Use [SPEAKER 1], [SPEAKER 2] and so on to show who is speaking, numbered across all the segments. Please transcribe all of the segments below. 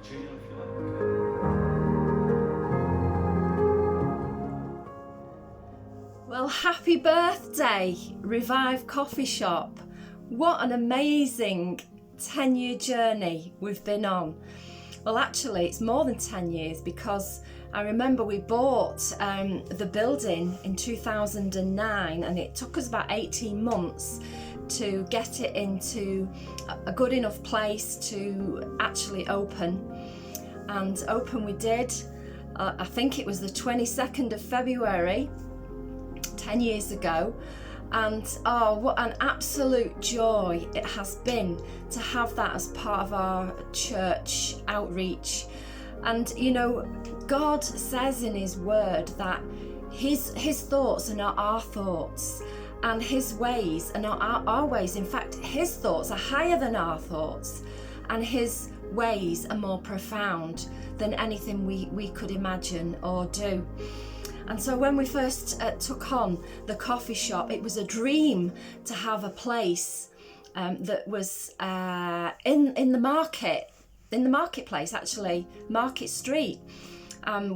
[SPEAKER 1] Katrina, if you like.
[SPEAKER 2] Well, happy birthday, Revive Coffee Shop. What an amazing 10-year journey we've been on. Well, actually, it's more than 10 years because I remember we bought the building in 2009 and it took us about 18 months to get it into a good enough place to actually open. And open we did. I think it was the 22nd of February, 10 years ago. And oh, what an absolute joy it has been to have that as part of our church outreach. And you know, God says in his word that his thoughts are not our thoughts, and his ways are not our ways. In fact, his thoughts are higher than our thoughts, and his ways are more profound than anything we could imagine or do. And so when we first took on the coffee shop, it was a dream to have a place that was in the marketplace, actually, Market Street.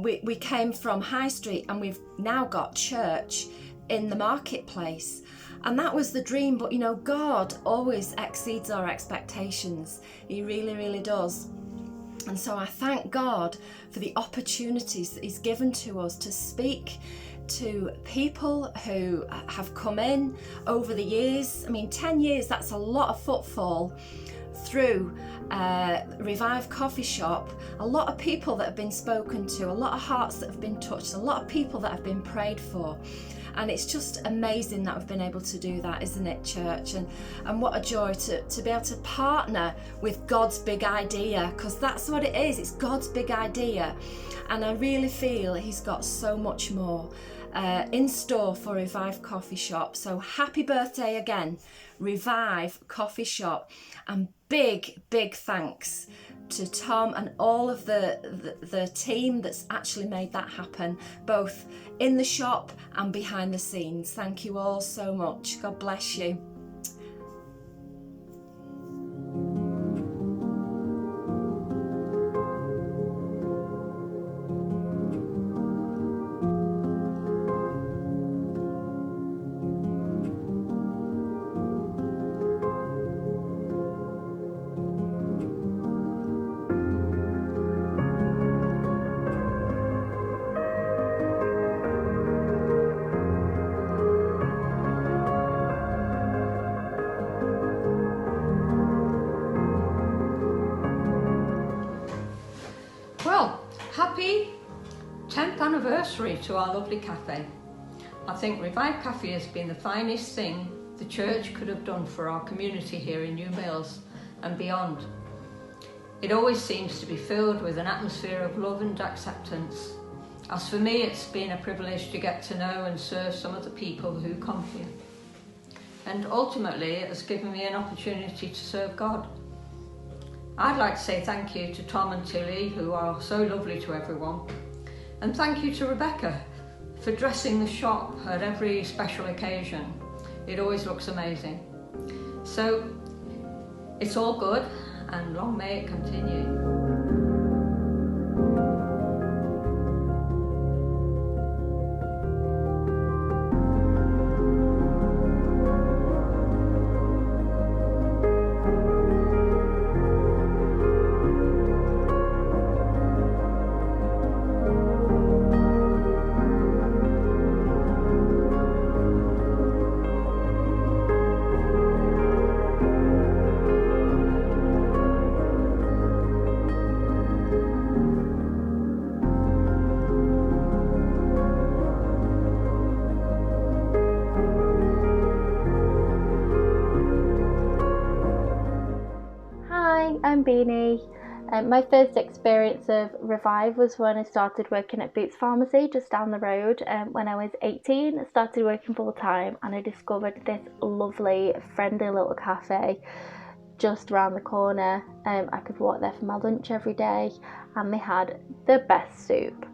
[SPEAKER 2] We came from High Street and we've now got church in the marketplace. And that was the dream, but you know, God always exceeds our expectations. He really, really does. And so I thank God for the opportunities that he's given to us to speak to people who have come in over the years. I mean, 10 years, that's a lot of footfall through Revive Coffee Shop. A lot of people that have been spoken to, a lot of hearts that have been touched, a lot of people that have been prayed for. And it's just amazing that we've been able to do that, isn't it, church? And what a joy to be able to partner with God's big idea, because that's what it is. It's God's big idea. And I really feel he's got so much more in store for Revive Coffee Shop. So happy birthday again, Revive Coffee Shop. And big thanks to Tom and all of the team that's actually made that happen, both in the shop and behind the scenes. Thank you all so much. God bless you.
[SPEAKER 3] Well, happy 10th anniversary to our lovely cafe. I think Revive Cafe has been the finest thing the church could have done for our community here in New Mills and beyond. It always seems to be filled with an atmosphere of love and acceptance. As for me, it's been a privilege to get to know and serve some of the people who come here. And ultimately, it has given me an opportunity to serve God. I'd like to say thank you to Tom and Tilly, who are so lovely to everyone. And thank you to Rebecca for dressing the shop at every special occasion. It always looks amazing. So it's all good, and long may it continue.
[SPEAKER 4] I'm Beanie. My first experience of Revive was when I started working at Boots Pharmacy just down the road. When I was 18, I started working full time and I discovered this lovely, friendly little cafe just around the corner. I could walk there for my lunch every day and they had the best soup.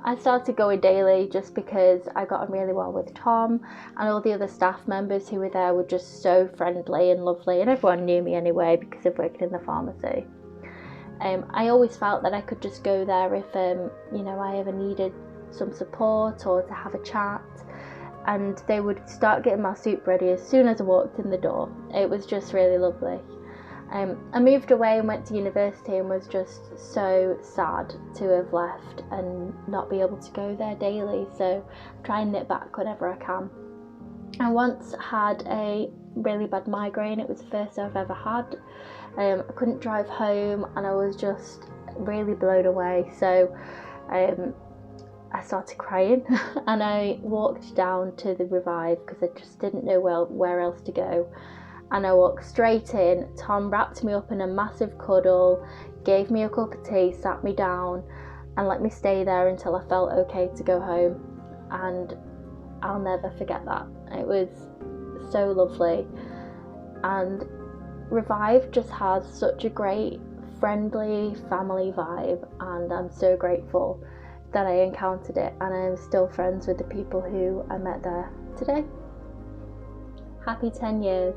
[SPEAKER 4] I started going daily just because I got on really well with Tom, and all the other staff members who were there were just so friendly and lovely, and everyone knew me anyway because I've worked in the pharmacy. I always felt that I could just go there if I ever needed some support or to have a chat, and they would start getting my soup ready as soon as I walked in the door. It was just really lovely. I moved away and went to university and was just so sad to have left and not be able to go there daily, so I try and nip back whenever I can. I once had a really bad migraine. It was the first I've ever had. I couldn't drive home and I was just really blown away, so I started crying and I walked down to the Revive because I just didn't know where else to go. And I walked straight in. Tom wrapped me up in a massive cuddle, gave me a cup of tea, sat me down and let me stay there until I felt okay to go home. And I'll never forget that. It was so lovely. And Revive just has such a great, friendly family vibe, and I'm so grateful that I encountered it, and I'm still friends with the people who I met there today. Happy 10 years.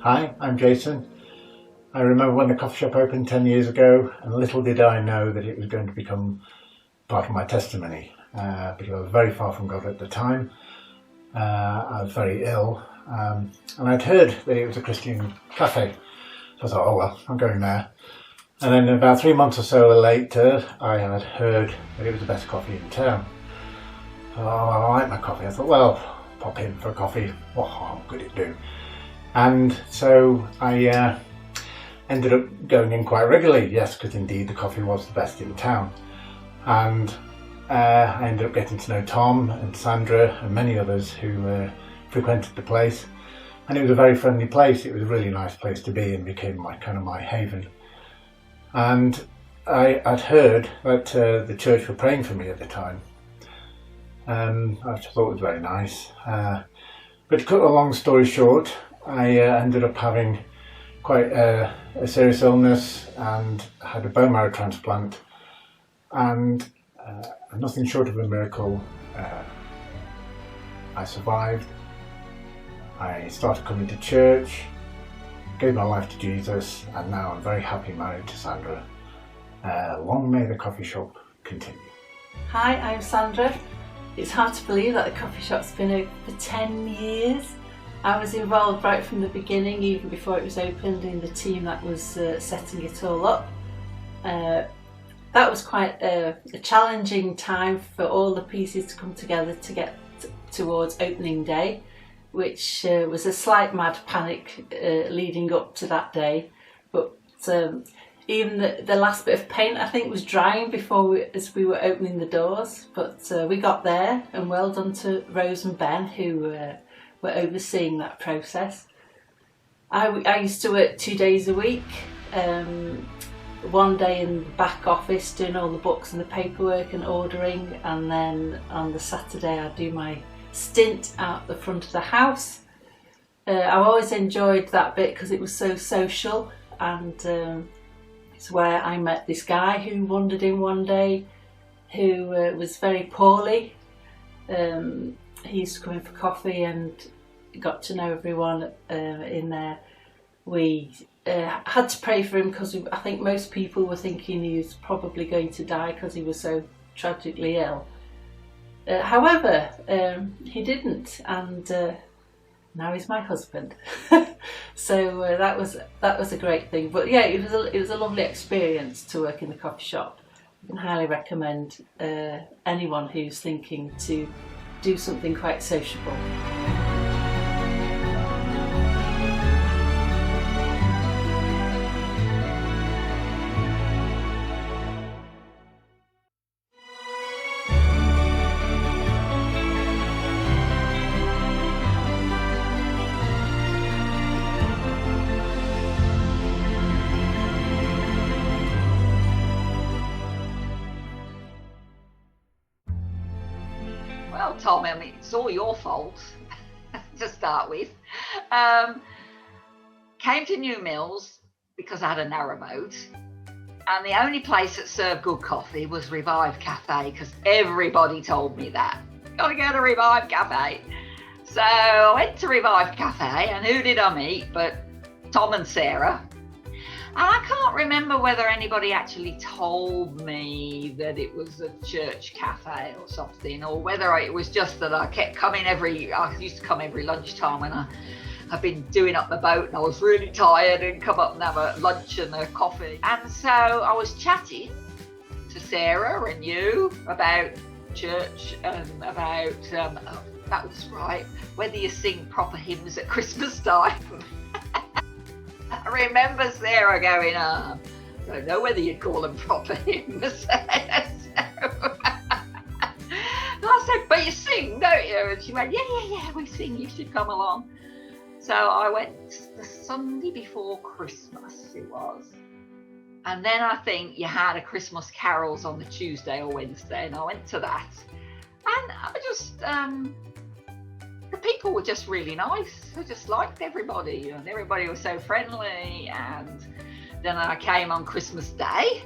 [SPEAKER 1] Hi, I'm Jason. I remember when the coffee shop opened 10 years ago, and little did I know that it was going to become part of my testimony, because I was very far from God at the time. I was very ill, and I'd heard that it was a Christian cafe, so I thought, oh well, I'm going there. And then about 3 months or so later, I had heard that it was the best coffee in town. So, I like my coffee. I thought, well, pop in for a coffee, what could it do? And so I ended up going in quite regularly, yes, because indeed the coffee was the best in town. And I ended up getting to know Tom and Sandra and many others who frequented the place. And it was a very friendly place. It was a really nice place to be and became my haven. And I'd heard that the church were praying for me at the time. I just thought it was very nice. But to cut a long story short, I ended up having quite a serious illness and had a bone marrow transplant, and nothing short of a miracle, I survived. I started coming to church, gave my life to Jesus, and now I'm very happy married to Sandra. Long may the coffee shop continue.
[SPEAKER 5] Hi, I'm Sandra. It's hard to believe that the coffee shop's been open for 10 years. I was involved right from the beginning, even before it was opened, in the team that was setting it all up. That was quite a challenging time for all the pieces to come together to get towards opening day, which was a slight mad panic leading up to that day. But even the last bit of paint, I think, was drying as we were opening the doors. But we got there, and well done to Rose and Ben, who were overseeing that process. I used to work 2 days a week, one day in the back office doing all the books and the paperwork and ordering, and then on the Saturday I'd do my stint out the front of the house. I always enjoyed that bit because it was so social, and it's where I met this guy who wandered in one day, who was very poorly. He used to come in for coffee and got to know everyone in there. We had to pray for him because I think most people were thinking he was probably going to die because he was so tragically ill. However, he didn't, and now he's my husband. So that was a great thing. But yeah, it was a lovely experience to work in the coffee shop. I can highly recommend anyone who's thinking to do something quite sociable.
[SPEAKER 6] Tom, I mean, it's all your fault to start with. Came to New Mills because I had a narrow boat. And the only place that served good coffee was Revive Cafe, because everybody told me that. Gotta go to Revive Cafe. So I went to Revive Cafe, and who did I meet but Tom and Sarah. And I can't remember whether anybody actually told me that it was a church cafe or something, or whether it was just that I kept coming I used to come every lunchtime when I've been doing up the boat and I was really tired and come up and have a lunch and a coffee. And so I was chatting to Sarah and you about church and about, that was right, whether you sing proper hymns at Christmas time. I remember Sarah going, I don't know whether you'd call them proper hymns. I said, but you sing, don't you? And she went, yeah, we sing, you should come along. So I went the Sunday before Christmas, it was. And then I think you had a Christmas carols on the Tuesday or Wednesday, and I went to that. And I just, the people were just really nice. I just liked everybody, and everybody was so friendly. And then I came on Christmas Day.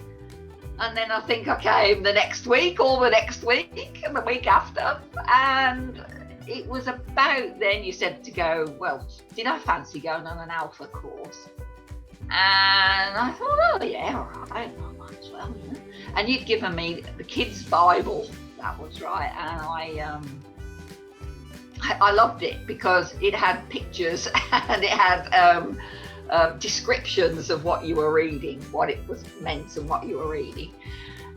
[SPEAKER 6] And then I think I came the next week, or the next week, and the week after. And it was about then you said to go, well, did I fancy going on an Alpha course? And I thought, oh yeah, all right, I might as well, you know. And you'd given me the kids' Bible, that was right, and I loved it because it had pictures and it had descriptions of what you were reading, what it was meant and what you were reading.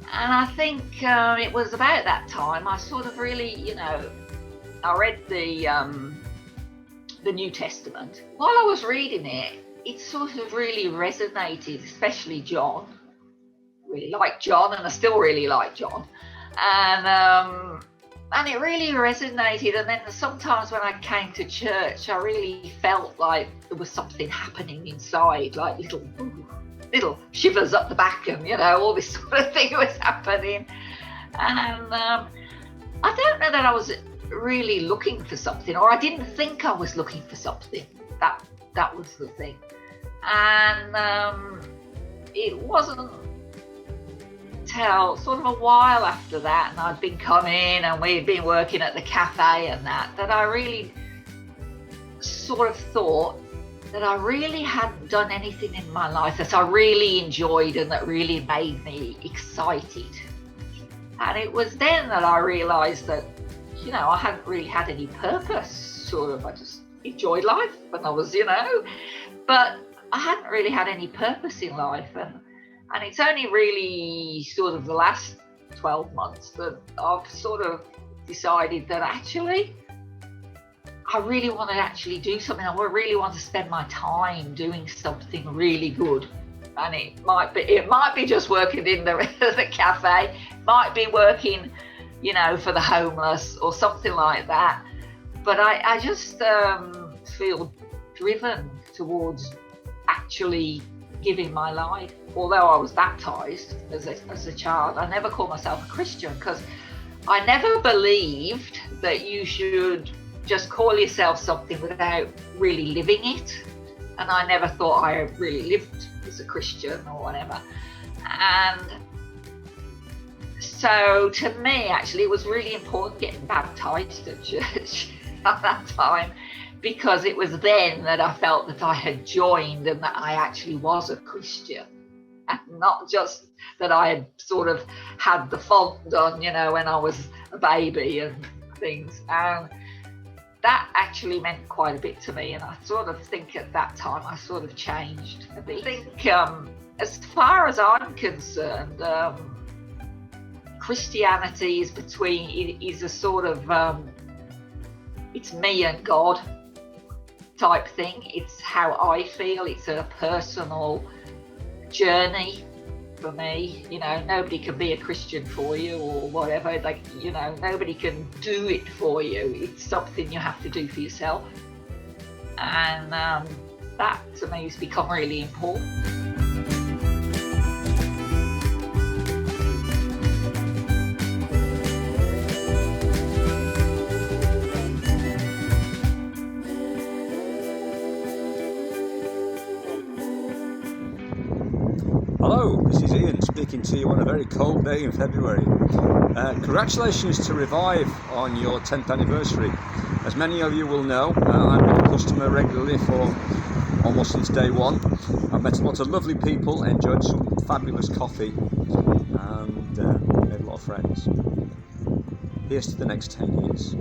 [SPEAKER 6] And I think it was about that time I sort of really, you know, I read the New Testament. While I was reading it, it sort of really resonated, especially John. Really liked John, and I still really like John. And it really resonated. And then sometimes when I came to church, I really felt like there was something happening inside, like little shivers up the back, and you know, all this sort of thing was happening. And I don't know that I was really looking for something, or I didn't think I was looking for something. That was the thing. And it wasn't till sort of a while after that, and I'd been coming and we'd been working at the cafe and that I really sort of thought that I really hadn't done anything in my life that I really enjoyed and that really made me excited. And it was then that I realised that, you know, I hadn't really had any purpose, sort of. I just enjoyed life when I was, you know, but I hadn't really had any purpose in life. And it's only really sort of the last 12 months that I've sort of decided that actually, I really want to actually do something. I really want to spend my time doing something really good. And it might be just working in the cafe, might be working, you know, for the homeless or something like that. But I just feel driven towards actually giving my life. Although I was baptised as a child, I never called myself a Christian because I never believed that you should just call yourself something without really living it. And I never thought I really lived as a Christian or whatever. And so to me, actually, it was really important getting baptised at church at that time, because it was then that I felt that I had joined and that I actually was a Christian, and not just that I had sort of had the font done, you know, when I was a baby and things. And that actually meant quite a bit to me, and I sort of think at that time I sort of changed a bit. I think as far as I'm concerned, Christianity is a sort of it's me and God type thing. It's how I feel. It's a personal journey for me. You know, nobody can be a Christian for you or whatever. Like, you know, nobody can do it for you. It's something you have to do for yourself. And that to me has become really important.
[SPEAKER 7] Hello, this is Ian speaking to you on a very cold day in February. Congratulations to Revive on your 10th anniversary. As many of you will know, I've been a customer regularly for almost since day one. I've met a lot of lovely people, enjoyed some fabulous coffee, and made a lot of friends. Here's to the next 10 years.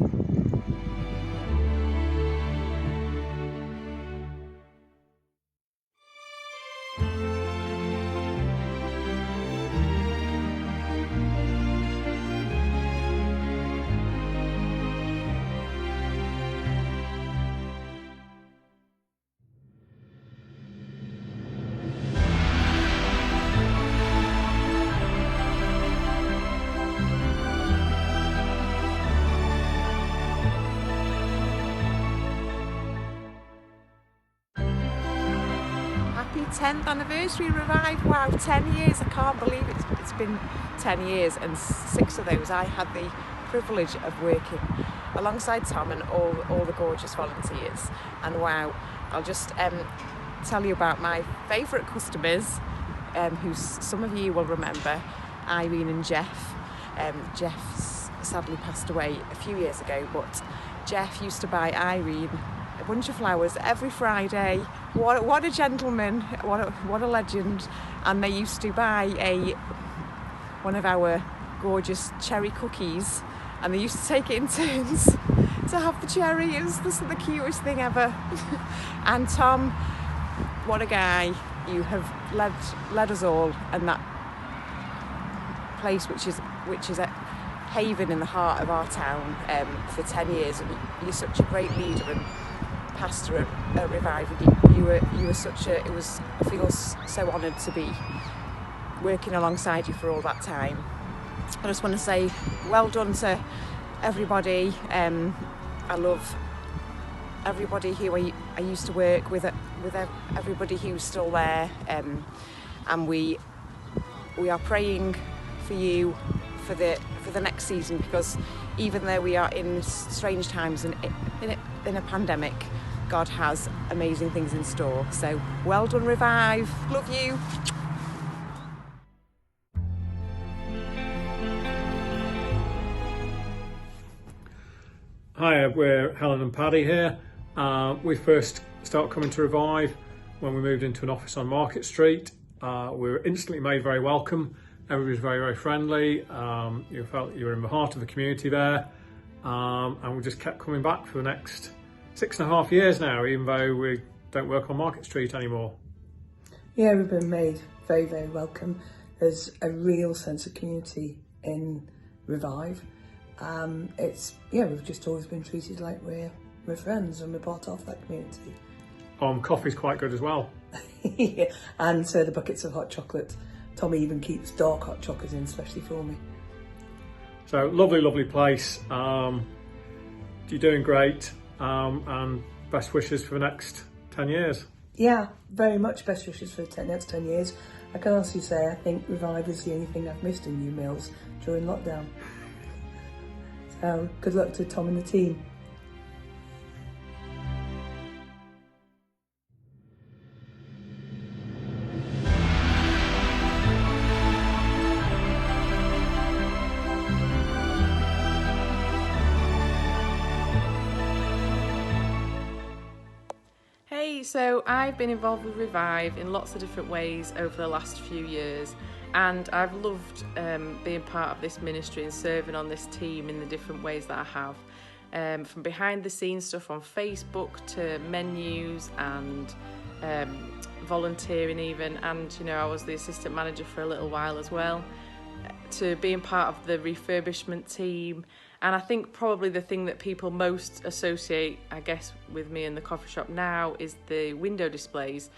[SPEAKER 8] Happy 10th anniversary Revive. Wow, 10 years. I can't believe it's been 10 years, and 6 of those I had the privilege of working alongside Tom and all the gorgeous volunteers. And wow, I'll just tell you about my favourite customers, who some of you will remember, Irene and Jeff. Jeff sadly passed away a few years ago, but Jeff used to buy Irene a bunch of flowers every Friday. What a gentleman, what a legend. And they used to buy one of our gorgeous cherry cookies, and they used to take it in turns to have the cherry. It was the cutest thing ever. And Tom, what a guy. You have led us all, and that place which is a haven in the heart of our town for 10 years. And you're such a great leader and pastor at Revive. You were such a, I feel so honoured to be working alongside you for all that time. I just want to say well done to everybody. I love everybody who I used to work with everybody who's still there, and we are praying for you for the next season, because even though we are in strange times and in a pandemic, God has amazing things in store. So well done, Revive. Love you.
[SPEAKER 9] Hi, we're Helen and Paddy here. We first started coming to Revive when we moved into an office on Market Street. We were instantly made very welcome. Everybody was very, very friendly. You felt you were in the heart of the community there. And we just kept coming back for the next 6.5 years now, even though we don't work on Market Street anymore.
[SPEAKER 10] Yeah, we've been made very, very welcome. There's a real sense of community in Revive. We've just always been treated like we're friends and we're part of that community.
[SPEAKER 9] Coffee's quite good as well.
[SPEAKER 10] Yeah, and so the buckets of hot chocolate. Tommy even keeps dark hot chocolate in, especially for me.
[SPEAKER 9] So lovely, lovely place. You're doing great, and best wishes for the next 10 years.
[SPEAKER 10] Yeah, very much best wishes for the next 10 years. I can honestly say I think Revive is the only thing I've missed in New Mills during lockdown. So good luck to Tom and the team.
[SPEAKER 11] Hey, so I've been involved with Revive in lots of different ways over the last few years, and I've loved being part of this ministry and serving on this team in the different ways that I have, from behind the scenes stuff on Facebook to menus and volunteering even, and I was the assistant manager for a little while as well, to being part of the refurbishment team. And I think probably the thing that people most associate, I guess, with me in the coffee shop now is the window displays.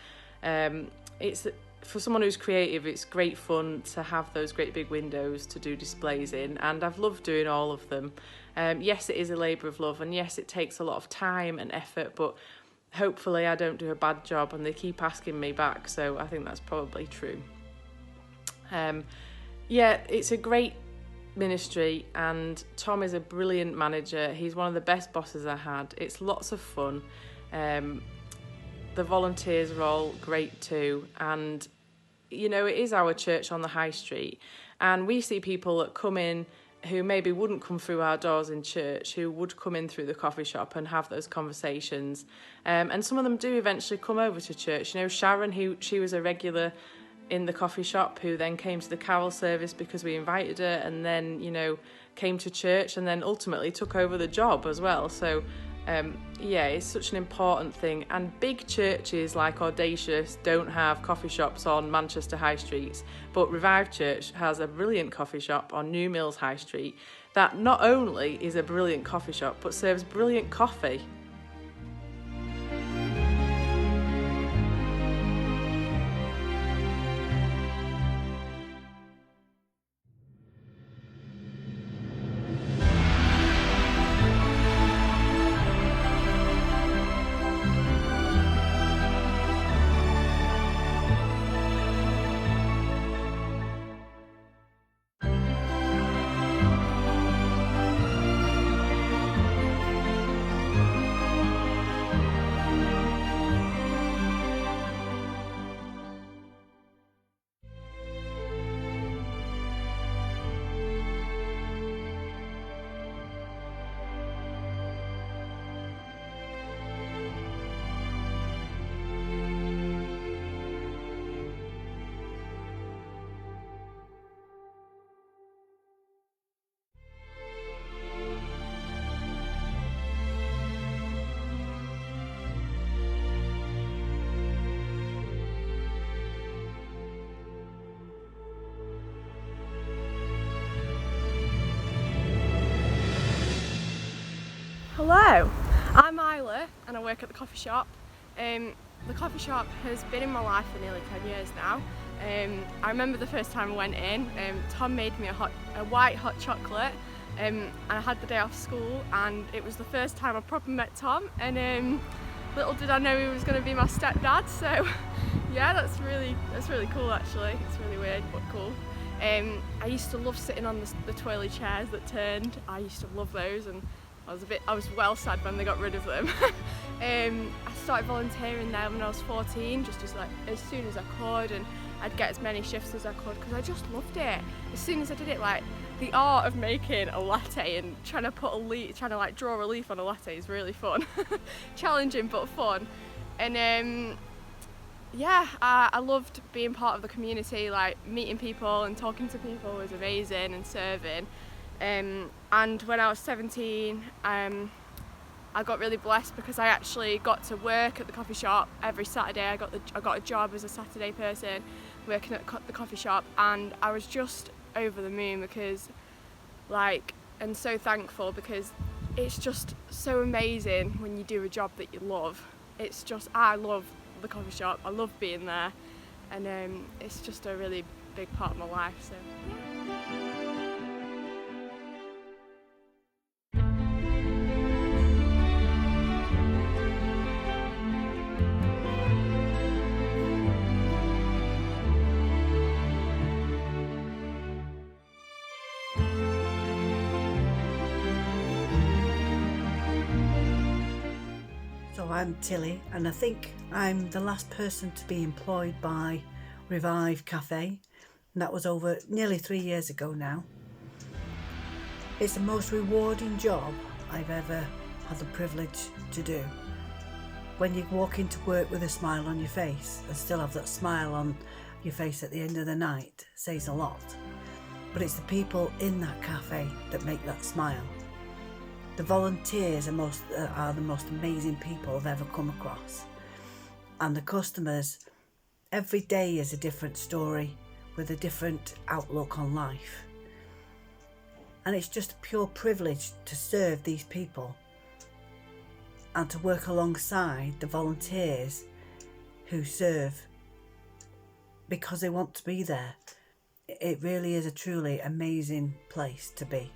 [SPEAKER 11] It's for someone who's creative, it's great fun to have those great big windows to do displays in, and I've loved doing all of them. Yes, it is a labour of love, and yes, it takes a lot of time and effort, but hopefully I don't do a bad job, and they keep asking me back, so I think that's probably true. It's a great ministry, and Tom is a brilliant manager. He's one of the best bosses I had. It's lots of fun. The volunteers are all great too, and you know, it is our church on the high street, and we see people that come in who maybe wouldn't come through our doors in church, who would come in through the coffee shop and have those conversations. And some of them do eventually come over to church. You know, Sharon, she was a regular in the coffee shop, who then came to the carol service because we invited her, and then, you know, came to church and then ultimately took over the job as well. So yeah, it's such an important thing. And big churches like Audacious don't have coffee shops on Manchester High Streets, but Revive Church has a brilliant coffee shop on New Mills High Street that not only is a brilliant coffee shop but serves brilliant coffee.
[SPEAKER 12] Hello, I'm Isla and I work at the coffee shop. The coffee shop has been in my life for nearly 10 years now. I remember the first time I went in, Tom made me a white hot chocolate, and I had the day off school, and it was the first time I properly met Tom, and little did I know he was going to be my stepdad, so yeah, that's really cool actually. It's really weird but cool. I used to love sitting on the twirly chairs that turned. I used to love those, and I was well sad when they got rid of them. I started volunteering there when I was 14, just as soon as I could, and I'd get as many shifts as I could because I just loved it. As soon as I did it, like the art of making a latte and trying to like draw a leaf on a latte is really fun. Challenging but fun. And yeah, I loved being part of the community, like meeting people and talking to people was amazing, and serving. And when I was 17, I got really blessed because I actually got to work at the coffee shop every Saturday. I got a job as a Saturday person working at the coffee shop, and I was just over the moon because, like, and so thankful because it's just so amazing when you do a job that you love. It's just, I love the coffee shop. I love being there, and it's just a really big part of my life. So. Yeah.
[SPEAKER 13] So I'm Tilly, and I think I'm the last person to be employed by Revive Cafe, and that was over nearly 3 years ago now. It's the most rewarding job I've ever had the privilege to do. When you walk into work with a smile on your face and still have that smile on your face at the end of the night says a lot. But it's the people in that cafe that make that smile. The volunteers are the most amazing people I've ever come across. And the customers, every day is a different story with a different outlook on life. And it's just a pure privilege to serve these people and to work alongside the volunteers who serve because they want to be there. It really is a truly amazing place to be.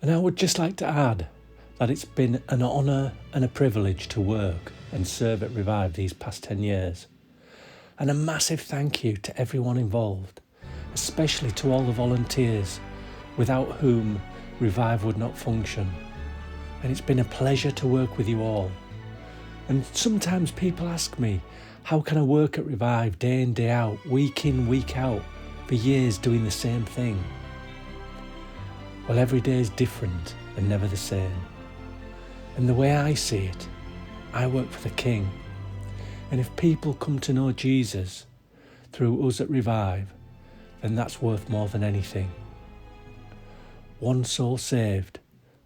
[SPEAKER 14] And I would just like to add that it's been an honour and a privilege to work and serve at Revive these past 10 years. And a massive thank you to everyone involved, especially to all the volunteers, without whom Revive would not function. And it's been a pleasure to work with you all. And sometimes people ask me, how can I work at Revive day in, day out, week in, week out, for years doing the same thing? Well, every day is different and never the same. And the way I see it, I work for the King. And if people come to know Jesus through us at Revive, then that's worth more than anything. One soul saved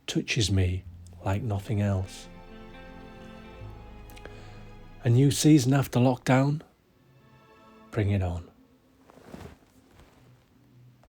[SPEAKER 14] touches me like nothing else. A new season after lockdown? Bring it on.